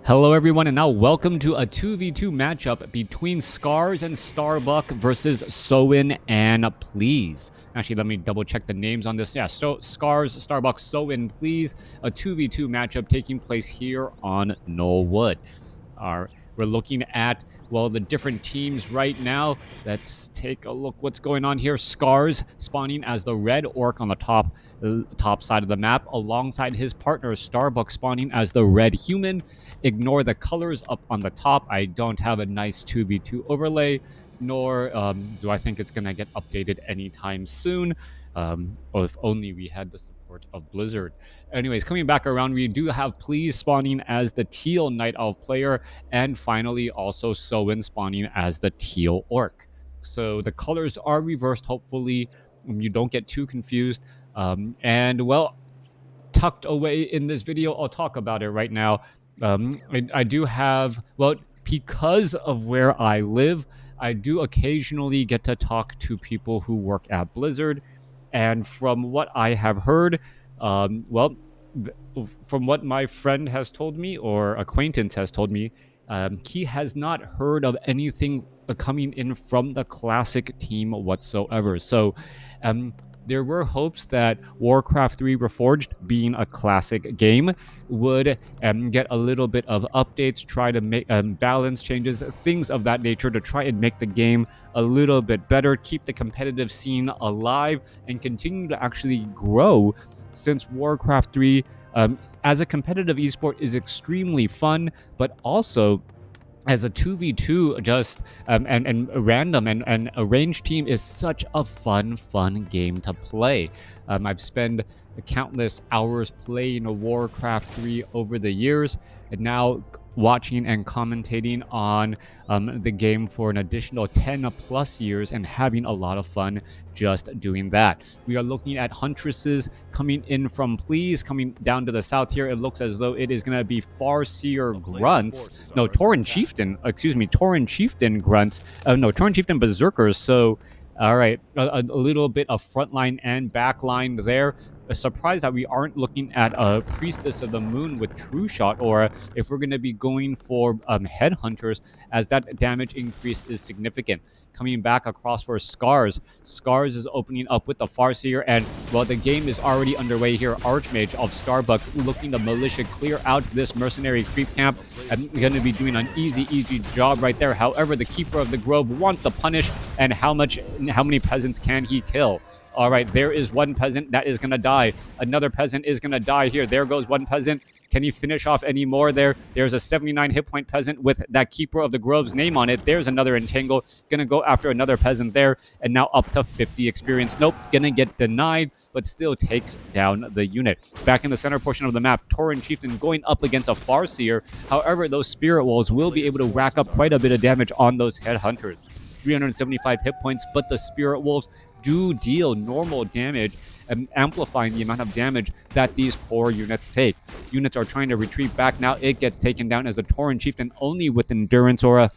Hello everyone, and now welcome to a 2v2 matchup between Scars and Starbuck versus Sowin and Please. Actually, let me double check the names on this. Yeah, so Scars, Starbuck, Sowin, Please. A 2v2 matchup taking place here on Knollwood. We're looking at, well, the different teams right now. Let's take a look what's going on here. Scars spawning as the red orc on the top side of the map, alongside his partner Starbuck spawning as the red human. Ignore the colors up on the top. I don't have a nice 2v2 overlay, nor do I think it's going to get updated anytime soon. Or if only we had the support of Blizzard. Anyways, coming back around, we do have Please spawning as the teal Night Elf player, and finally also Sowin spawning as the teal orc. So the colors are reversed, hopefully you don't get too confused. And well, tucked away in this video, I'll talk about it right now. I do have, well, because of where I live, I do occasionally get to talk to people who work at Blizzard. And from what I have heard, well, from what my friend has told me or acquaintance has told me, he has not heard of anything coming in from the classic team whatsoever. So there were hopes that WarCraft 3 Reforged, being a classic game, would get a little bit of updates, try to make balance changes, things of that nature to try and make the game a little bit better, keep the competitive scene alive, and continue to actually grow, since WarCraft 3 as a competitive esport is extremely fun, but also as a 2v2 just and random and a ranged team is such a fun game to play. I've spent countless hours playing WarCraft 3 over the years, and now watching and commentating on the game for an additional 10 plus years and having a lot of fun just doing that. We are looking at Huntresses coming in from Please, coming down to the south here. It looks as though it is going to be Farseer Grunts. No, Tauren Chieftain. Excuse me, Tauren Chieftain Grunts. No, Tauren Chieftain Berserkers. So, all right, a little bit of frontline and backline there. Surprised that we aren't looking at a Priestess of the Moon with True Shot, or if we're going to be going for Headhunters, as that damage increase is significant. Coming back across for Scars. Scars is opening up with the Farseer, and well, the game is already underway here. Archmage of Starbuck looking to militia clear out this mercenary creep camp. I'm going to be doing an easy job right there. However, the Keeper of the Grove wants to punish, and how many peasants can he kill? All right, there is one peasant that is going to die. Another peasant is going to die here. There goes one peasant. Can he finish off any more there? There's a 79 hit point peasant with that Keeper of the Grove's name on it. There's another entangle. Going to go after another peasant there. And now up to 50 experience. Nope, going to get denied, but still takes down the unit. Back in the center portion of the map, Tauren Chieftain going up against a Farseer. However, those Spirit Wolves will be able to rack up quite a bit of damage on those Headhunters. 375 hit points, but the Spirit Wolves do deal normal damage, amplifying the amount of damage that these poor units take. Units are trying to retreat back. Now it gets taken down as the Tauren Chieftain, only with Endurance Aura,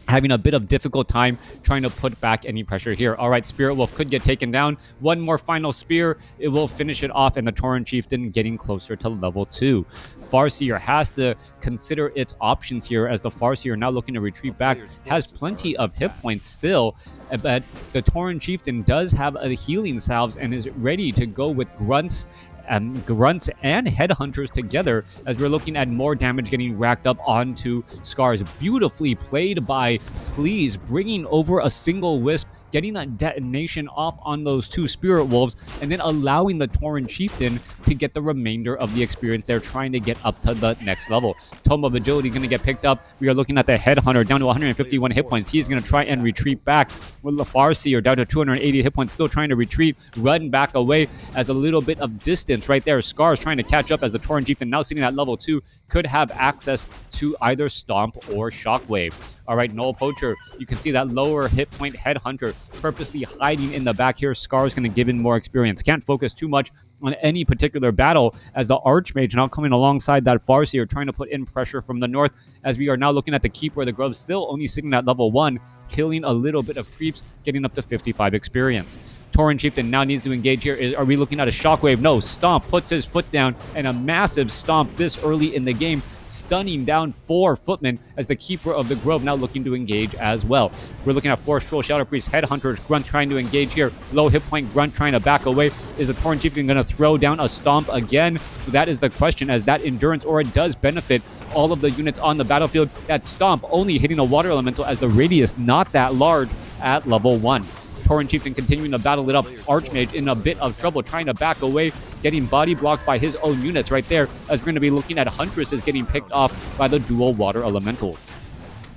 having a bit of difficult time trying to put back any pressure here. All right, Spirit Wolf could get taken down. One more final spear. It will finish it off, and the Tauren Chieftain getting closer to level 2. Farseer has to consider its options here, as the Farseer, now looking to retreat back, has plenty of hit points still, but the Tauren Chieftain does have a healing salves and is ready to go with Grunts and Headhunters together, as we're looking at more damage getting racked up onto Scars. Beautifully played by Please, bringing over a single Wisp, getting a detonation off on those two Spirit Wolves, and then allowing the Tauren Chieftain to get the remainder of the experience there, trying to get up to the next level. Tome of Agility going to get picked up. We are looking at the Headhunter down to 151 hit points. He's going to try and retreat back, with the Farseer down to 280 hit points, still trying to retreat, run back away, as a little bit of distance right there. Scars trying to catch up, as the Tauren Chieftain, now sitting at level 2, could have access to either Stomp or Shockwave. All right, Null Poacher, you can see that lower hit point Headhunter purposely hiding in the back here. Scar is going to give in more experience. Can't focus too much on any particular battle, as the Archmage now coming alongside that Farseer, trying to put in pressure from the north, as we are now looking at the Keeper of the Grove, still only sitting at level 1, killing a little bit of creeps, getting up to 55 experience. Tauren Chieftain now needs to engage here. Are we looking at a Shockwave? No. Stomp puts his foot down, and a massive Stomp this early in the game stunning down 4 footmen as the Keeper of the Grove now looking to engage as well. We're looking at 4 Troll Shadow Priest, Headhunters, Grunt trying to engage here. Low hit point Grunt trying to back away. Is the Tauren Chieftain going to throw down a stomp again? That is the question, as that endurance aura does benefit all of the units on the battlefield. That stomp only hitting a water elemental, as the radius not that large at level 1. Tauren Chieftain continuing to battle it up. Archmage in a bit of trouble, trying to back away, getting body blocked by his own units right there, as we're going to be looking at Huntresses getting picked off by the dual water elementals.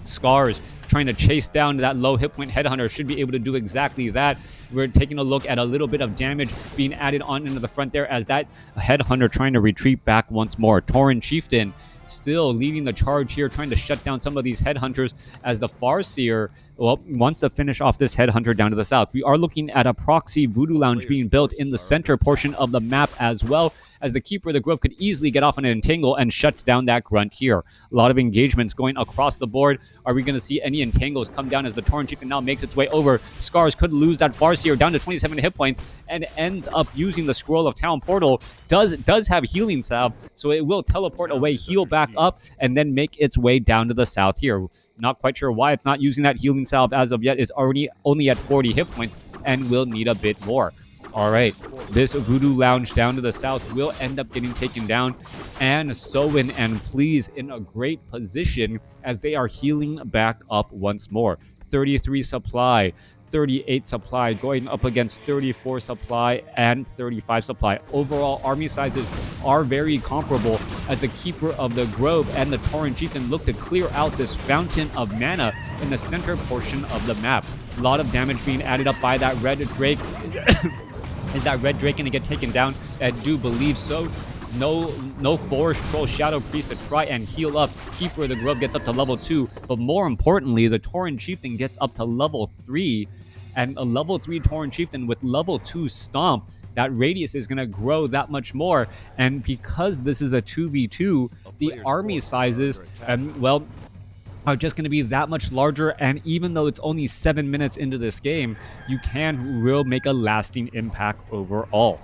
Scars trying to chase down that low hit point Headhunter should be able to do exactly that. We're taking a look at a little bit of damage being added on into the front there, as that Headhunter trying to retreat back once more. Tauren Chieftain still leading the charge here, trying to shut down some of these Headhunters, as the Farseer, well, wants to finish off this Headhunter down to the south. We are looking at a proxy Voodoo Lounge being built in the center portion of the map as well, as the Keeper of the Grove could easily get off on an entangle and shut down that Grunt here. A lot of engagements going across the board. Are we going to see any entangles come down as the Tauren Chieftain now makes its way over? Scars could lose that Farseer down to 27 hit points and ends up using the Scroll of Town Portal. Does have Healing Salve, so it will teleport away, heal back up, and then make its way down to the south here. Not quite sure why it's not using that Healing Salve as of yet. It's already only at 40 hit points and will need a bit more. All right, this Voodoo Lounge down to the south will end up getting taken down, and Soin and Please in a great position as they are healing back up once more. 33 supply, 38 supply, going up against 34 supply and 35 supply. Overall, army sizes are very comparable, as the Keeper of the Grove and the Tauren Chieftain look to clear out this fountain of mana in the center portion of the map. A lot of damage being added up by that Red Drake. Is that Red Drake going to get taken down? I do believe so. No Forest Troll Shadow Priest to try and heal up. Keeper of the Grove gets up to level 2, but more importantly, the Tauren Chieftain gets up to level 3, and a level 3 Tauren Chieftain with level 2 Stomp, that radius is going to grow that much more. And because this is a 2v2, the army sizes, well, are just going to be that much larger, and even though it's only 7 minutes into this game, you can really make a lasting impact overall.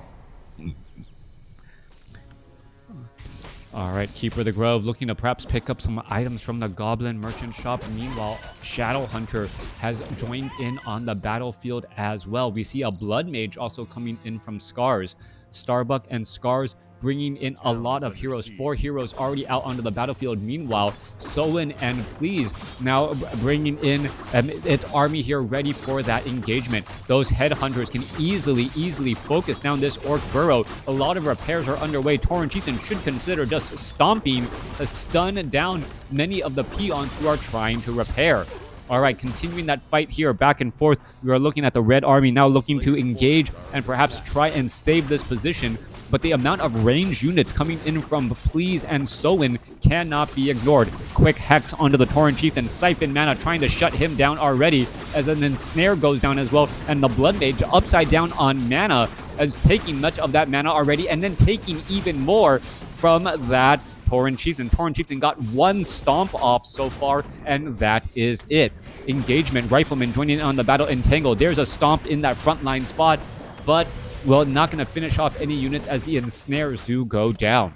Alright, Keeper of the Grove looking to perhaps pick up some items from the Goblin Merchant Shop. Meanwhile, Shadowhunter has joined in on the battlefield as well. We see a Blood Mage also coming in from Scars. Starbuck and Scars bringing in a lot of heroes. 4 heroes already out onto the battlefield. Meanwhile, Soin and Please now bringing in its army here ready for that engagement. Those Headhunters can easily focus down this Orc Burrow. A lot of repairs are underway. Tauren Chieftain should consider just stomping to stun down many of the peons who are trying to repair. All right, continuing that fight here, back and forth. We are looking at the Red Army now looking to engage and perhaps try and save this position. But the amount of range units coming in from Please and Soin cannot be ignored. Quick Hex onto the Tauren Chieftain. Siphon Mana trying to shut him down already, as an Ensnare goes down as well. And the Blood Mage upside down on mana, as taking much of that mana already, and then taking even more from that Tauren Chieftain. Tauren Chieftain got 1 stomp off so far, and that is it. Engagement, Rifleman joining in on the battle entangle. There's a stomp in that frontline spot, but, well, not going to finish off any units as the ensnares do go down.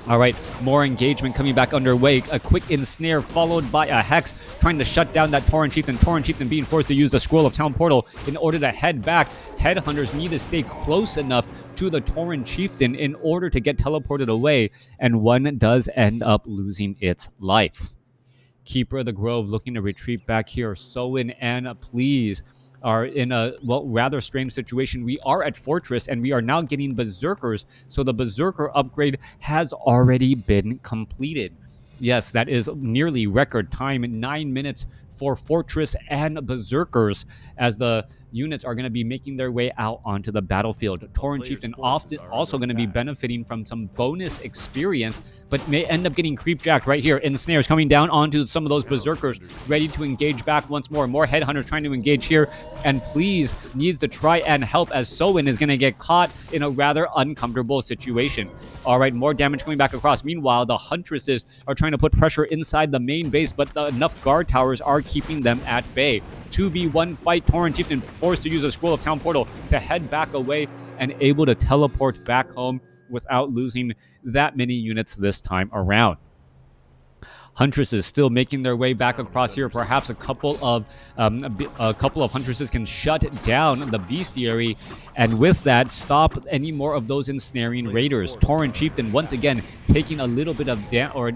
All right, more engagement coming back underway. A quick ensnare followed by a Hex trying to shut down that Tauren Chieftain. Tauren Chieftain being forced to use the Scroll of Town Portal in order to head back. Headhunters need to stay close enough to the Tauren Chieftain in order to get teleported away, and one does end up losing its life. Keeper of the Grove looking to retreat back here. Soin and Please are in a, well, rather strange situation. We are at Fortress, and we are now getting Berserkers, so the Berserker upgrade has already been completed. Yes, that is nearly record time, 9 minutes for Fortress and Berserkers, as the units are going to be making their way out onto the battlefield. Tauren Chieftain often also going to be benefiting from some bonus experience, but may end up getting creepjacked right here. Ensnares coming down onto some of those Berserkers, ready to engage back once more. More Headhunters trying to engage here, and Please needs to try and help, as Soin is going to get caught in a rather uncomfortable situation. All right, more damage coming back across. Meanwhile, the Huntresses are trying to put pressure inside the main base, but enough guard towers are keeping them at bay. 2v1 fight. Tauren Chieftain forced to use a Scroll of Town Portal to head back away and able to teleport back home without losing that many units this time around. Huntresses still making their way back across here. Perhaps a couple of Huntresses can shut down the bestiary, and with that, stop any more of those ensnaring raiders. Tauren Chieftain once again taking a little bit of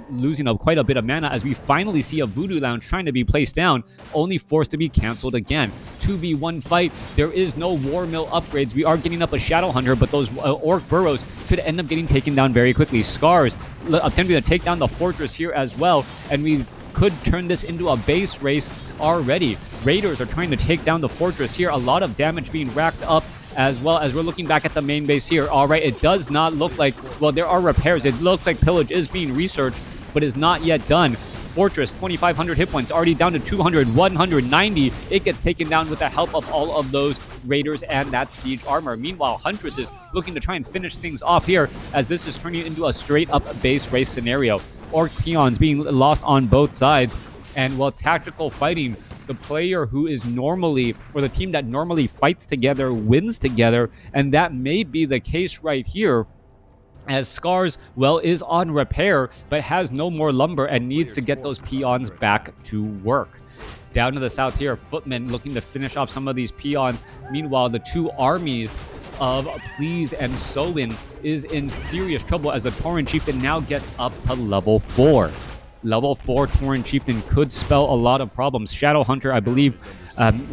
losing quite a bit of mana, as we finally see a Voodoo Lounge trying to be placed down, only forced to be cancelled again. 2v1 fight. There is no War Mill upgrades. We are getting up a Shadow Hunter, but those Orc Burrows could end up getting taken down very quickly. Scars attempting to take down the fortress here as well, and we could turn this into a base race already. Raiders are trying to take down the fortress here. A lot of damage being racked up, as well as we're looking back at the main base here. All right, it does not look like, well, there are repairs. It looks like pillage is being researched, but is not yet done. Fortress, 2,500 hit points, already down to 200, 190. It gets taken down with the help of all of those raiders and that siege armor. Meanwhile, Huntress is looking to try and finish things off here, as this is turning into a straight-up base race scenario. Orc peons being lost on both sides, and while tactical fighting, the player who is normally, or the team that normally fights together, wins together, and that may be the case right here, as Scars, well, is on repair, but has no more lumber and needs to get those peons back to work. Down to the south here, Footmen looking to finish off some of these peons. Meanwhile, the two armies of Please and Sowin is in serious trouble, as the Tauren Chieftain now gets up to level 4. Level 4 Tauren Chieftain could spell a lot of problems. Shadow Hunter, I believe,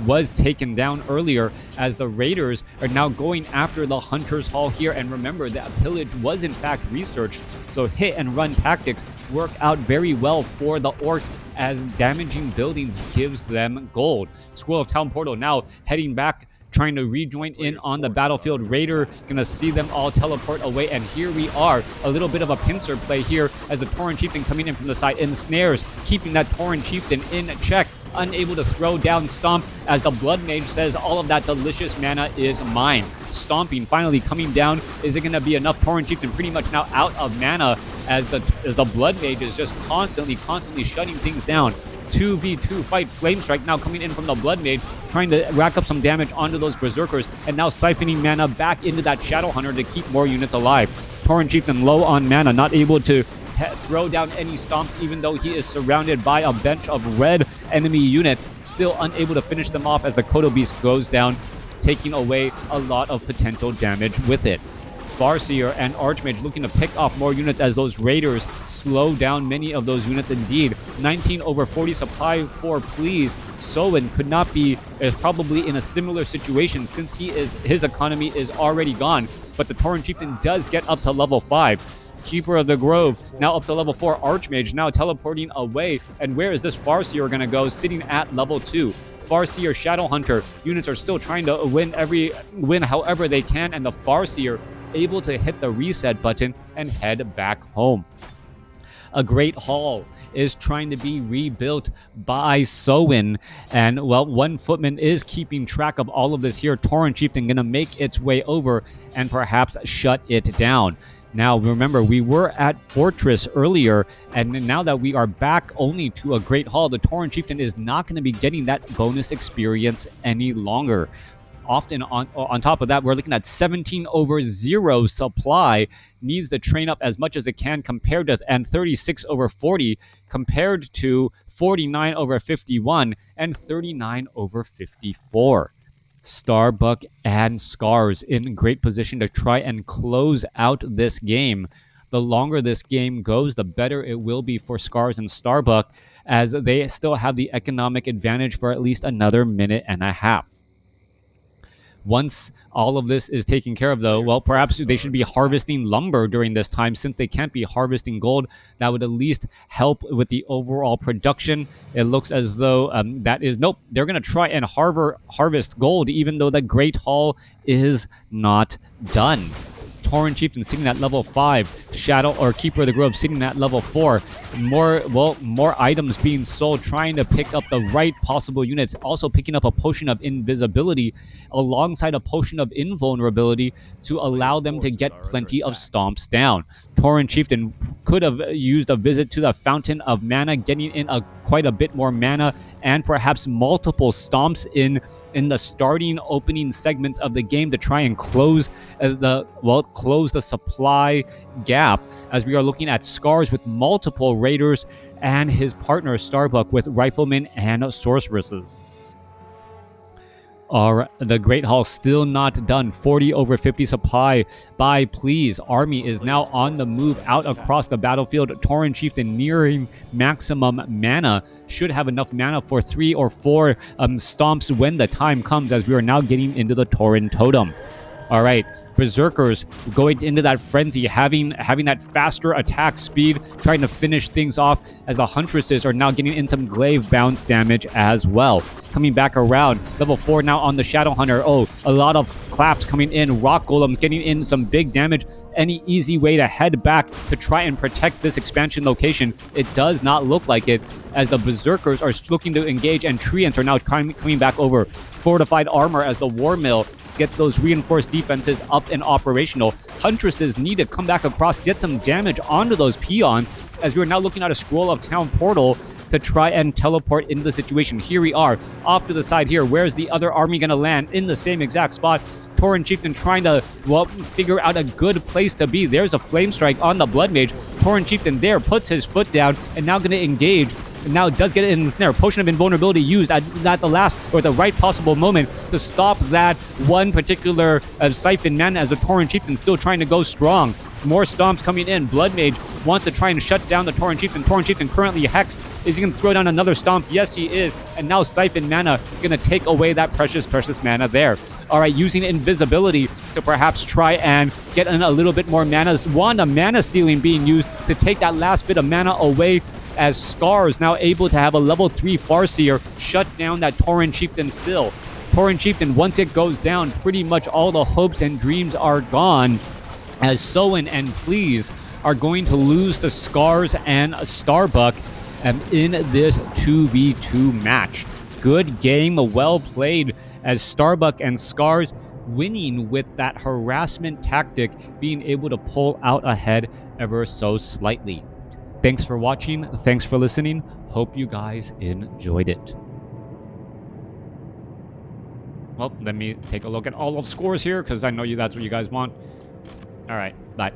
was taken down earlier, as the Raiders are now going after the Hunter's Hall here. And remember that pillage was in fact researched, so hit and run tactics work out very well for the Orc, as damaging buildings gives them gold. Scroll of Town Portal now heading back, trying to rejoin in on the battlefield. Raider gonna see them all teleport away, and here we are. A little bit of a pincer play here, as the Tauren Chieftain coming in from the side, ensnares, keeping that Tauren Chieftain in check, unable to throw down Stomp, as the Blood Mage says all of that delicious mana is mine. Stomping finally coming down. Is it gonna be enough? Tauren Chieftain pretty much now out of mana, as the Blood Mage is just constantly shutting things down. 2v2 fight. Flame Strike now coming in from the Blood Mage, trying to rack up some damage onto those Berserkers, and now siphoning mana back into that Shadow Hunter to keep more units alive. Tauren Chieftain low on mana, not able to throw down any stomps, even though he is surrounded by a bench of red enemy units, still unable to finish them off, as the Kodo Beast goes down, taking away a lot of potential damage with it. Farseer and Archmage looking to pick off more units, as those Raiders slow down many of those units indeed. 19 over 40 supply for Please. Sowin could not be, is probably in a similar situation, since his economy is already gone, but the Tauren Chieftain does get up to level 5. Keeper of the Grove now up to level 4. Archmage now teleporting away, and where is this Farseer going to go? Sitting at level 2. Farseer, Shadow Hunter units are still trying to win however they can, and the Farseer able to hit the reset button and head back home. A Great Hall is trying to be rebuilt by Sowin, and well, one Footman is keeping track of all of this here. Tauren Chieftain gonna make its way over and perhaps shut it down. Now, remember, we were at Fortress earlier, and now that we are back only to a Great Hall, the Tauren Chieftain is not going to be getting that bonus experience any longer. Often on top of that, we're looking at 17 over 0 supply, needs to train up as much as it can compared to, and 36 over 40 compared to 49 over 51 and 39 over 54. Starbuck and Scars in great position to try and close out this game. The longer this game goes, the better it will be for Scars and Starbuck, as they still have the economic advantage for at least another minute and a half. Once all of this is taken care of, though, well, perhaps they should be harvesting lumber during this time, since they can't be harvesting gold. That would at least help with the overall production. It looks as though nope, they're going to try and harvest gold, even though the Great Hall is not done. Tauren Chieftain sitting at level 5, Shadow or Keeper of the Grove sitting at level 4. More items being sold, trying to pick up the right possible units. Also picking up a potion of invisibility alongside a potion of invulnerability to allow them to get plenty of stomps down. Tauren Chieftain could have used a visit to the Fountain of Mana, getting in quite a bit more mana, and perhaps multiple stomps in in the starting opening segments of the game to try and close the supply gap, as we are looking at Scars with multiple raiders and his partner Starbuck with riflemen and sorceresses. The Great Hall still not done. 40 over 50 supply by Please. Army is now on the move out across the battlefield. Tauren Chieftain nearing maximum mana. Should have enough mana for 3 or 4 stomps when the time comes, as we are now getting into the Tauren Totem. All right, Berserkers going into that frenzy, having that faster attack speed, trying to finish things off, as the Huntresses are now getting in some glaive bounce damage as well. Coming back around, level 4 now on the Shadow Hunter. Oh, a lot of claps coming in. Rock Golems getting in some big damage. Any easy way to head back to try and protect this expansion location? It does not look like it, as the Berserkers are looking to engage, and Treants are now coming back over. Fortified armor as the War Mill gets those reinforced defenses up and operational. Huntresses need to come back across, get some damage onto those peons, as we're now looking at a Scroll of Town portal to try and teleport into the situation. Here we are, off to the side here. Where's the other army going to land? In the same exact spot. Tauren Chieftain trying to, figure out a good place to be. There's a Flame Strike on the Blood Mage. Tauren Chieftain there puts his foot down and now going to engage. And now does get it in the snare. Potion of Invulnerability used at the last or the right possible moment to stop that one particular siphon mana, as the Tauren Chieftain still trying to go strong. More stomps coming in. Blood Mage wants to try and shut down the Tauren Chieftain. Tauren Chieftain currently hexed. Is he going to throw down another stomp? Yes, he is. And now siphon mana going to take away that precious mana there. All right, using invisibility to perhaps try and get in a little bit more mana. Wanda mana stealing being used to take that last bit of mana away, as Scars now able to have a level 3 Farseer shut down that Tauren Chieftain still. Tauren Chieftain, once it goes down, pretty much all the hopes and dreams are gone, as Soin and Please are going to lose to Scars and Starbuck in this 2v2 match. Good game, well played, as Starbuck and Scars winning with that harassment tactic, being able to pull out ahead ever so slightly. Thanks for watching. Thanks for listening. Hope you guys enjoyed it. Well, let me take a look at all of scores here, because I know that's what you guys want. All right, bye.